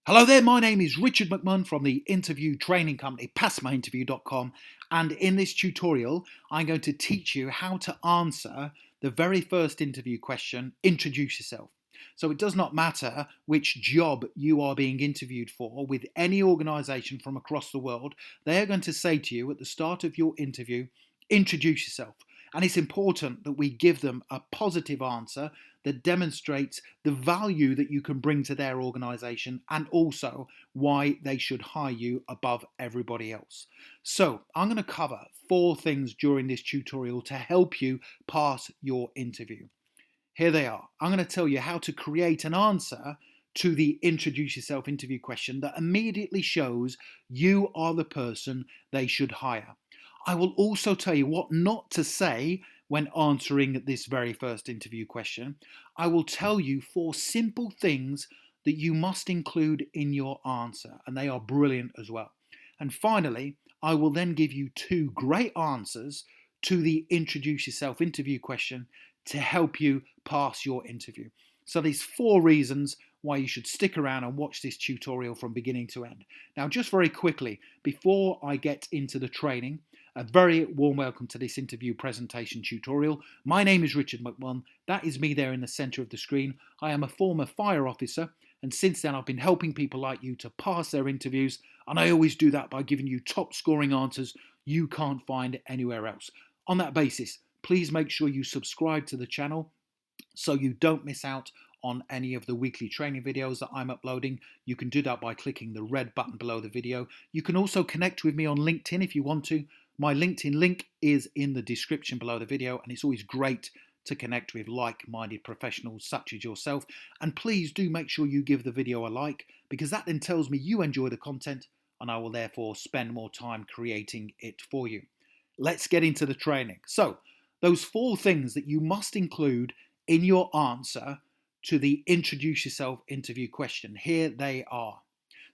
Hello there, my name is Richard McMunn from the interview training company passmyinterview.com, and in this tutorial I'm going to teach you how to answer the very first interview question, introduce yourself. So it does not matter which job you are being interviewed for with any organisation from across the world, they are going to say to you at the start of your interview, introduce yourself. And it's important that we give them a positive answer that demonstrates the value that you can bring to their organisation and also why they should hire you above everybody else. So I'm going to cover 4 things during this tutorial to help you pass your interview. Here they are. I'm going to tell you how to create an answer to the introduce yourself interview question that immediately shows you are the person they should hire. I will also tell you what not to say when answering this very first interview question. I will tell you 4 simple things that you must include in your answer, and they are brilliant as well. And finally, I will then give you 2 great answers to the introduce yourself interview question to help you pass your interview. So there's 4 reasons why you should stick around and watch this tutorial from beginning to end. Now, just very quickly, before I get into the training, a very warm welcome to this interview presentation tutorial. My name is Richard McMunn. That is me there in the centre of the screen. I am a former fire officer, and since then I've been helping people like you to pass their interviews, and I always do that by giving you top scoring answers you can't find anywhere else. On that basis, please make sure you subscribe to the channel so you don't miss out on any of the weekly training videos that I'm uploading. You can do that by clicking the red button below the video. You can also connect with me on LinkedIn if you want to. My LinkedIn link is in the description below the video, and it's always great to connect with like-minded professionals such as yourself. And please do make sure you give the video a like, because that then tells me you enjoy the content, and I will therefore spend more time creating it for you. Let's get into the training. So, those 4 things that you must include in your answer to the introduce yourself interview question. Here they are.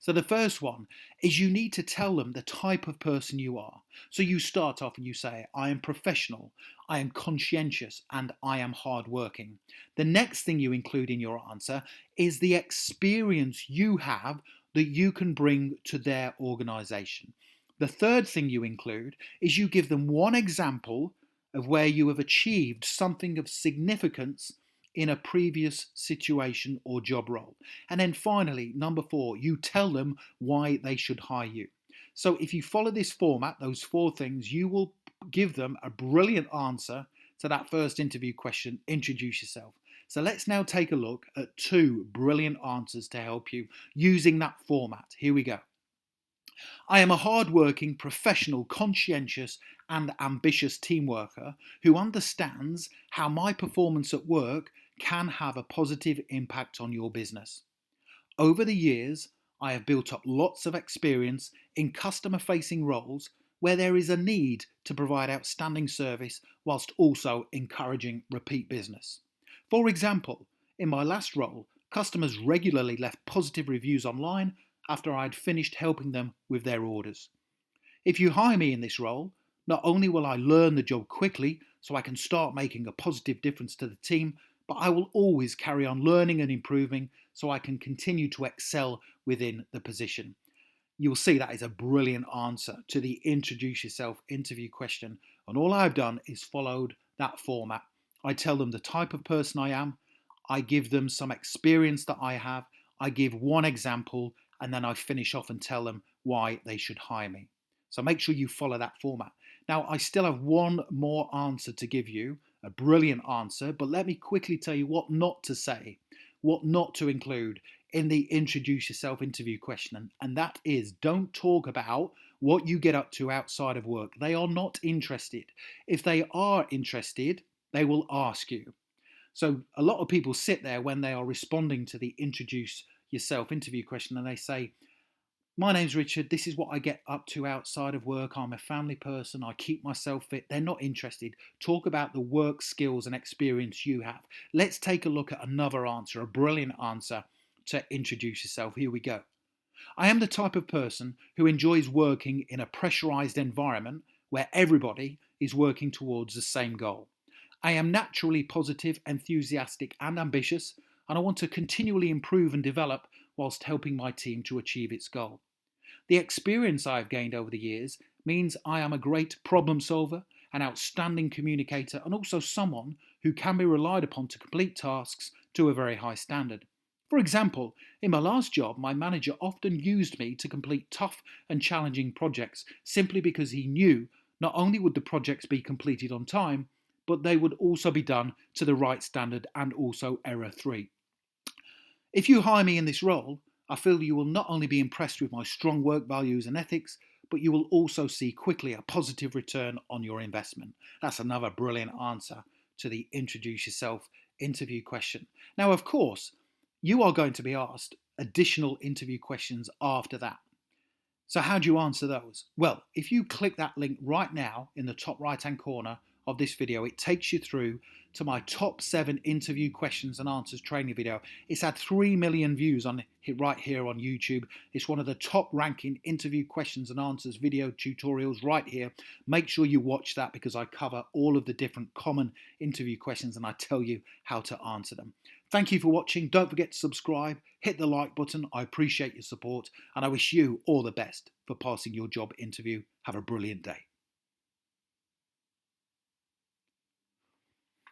So the first one is you need to tell them the type of person you are. So you start off and you say, I am professional, I am conscientious, and I am hardworking. The next thing you include in your answer is the experience you have that you can bring to their organisation. The third thing you include is you give them one example of where you have achieved something of significance in a previous situation or job role. And then finally, number 4, you tell them why they should hire you. So if you follow this format, those 4 things, you will give them a brilliant answer to that first interview question, introduce yourself. So let's now take a look at 2 brilliant answers to help you using that format. Here we go. I am a hard-working, professional, conscientious and ambitious team worker who understands how my performance at work can have a positive impact on your business. Over the years, I have built up lots of experience in customer-facing roles where there is a need to provide outstanding service whilst also encouraging repeat business. For example, in my last role, customers regularly left positive reviews online after I had finished helping them with their orders. If you hire me in this role, not only will I learn the job quickly so I can start making a positive difference to the team, but I will always carry on learning and improving so I can continue to excel within the position. You'll see that is a brilliant answer to the introduce yourself interview question, and all I've done is followed that format. I tell them the type of person I am, I give them some experience that I have, I give one example, and then I finish off and tell them why they should hire me. So make sure you follow that format. Now, I still have one more answer to give you, a brilliant answer, but let me quickly tell you what not to say, what not to include in the introduce yourself interview question. And that is, don't talk about what you get up to outside of work. They are not interested. If they are interested, they will ask you. So a lot of people sit there when they are responding to the introduce yourself interview question and they say, my name's Richard, this is what I get up to outside of work, I'm a family person, I keep myself fit. They're not interested. Talk about the work skills and experience you have. Let's take a look at another answer, a brilliant answer to introduce yourself. Here we go. I am the type of person who enjoys working in a pressurized environment where everybody is working towards the same goal. I am naturally positive, enthusiastic and ambitious, and I want to continually improve and develop whilst helping my team to achieve its goal. The experience I have gained over the years means I am a great problem solver, an outstanding communicator, and also someone who can be relied upon to complete tasks to a very high standard. For example, in my last job, my manager often used me to complete tough and challenging projects simply because he knew not only would the projects be completed on time, but they would also be done to the right standard and also error-free. If you hire me in this role, I feel you will not only be impressed with my strong work values and ethics, but you will also see quickly a positive return on your investment. That's another brilliant answer to the introduce yourself interview question. Now, of course, you are going to be asked additional interview questions after that. So how do you answer those? Well, if you click that link right now in the top right-hand corner of this video, it takes you through to my top 7 interview questions and answers training video. It's had 3 million views on it right here on YouTube. It's one of the top ranking interview questions and answers video tutorials right here. Make sure you watch that because I cover all of the different common interview questions and I tell you how to answer them. Thank you for watching. Don't forget to subscribe, hit the like button. I appreciate your support and I wish you all the best for passing your job interview. Have a brilliant day.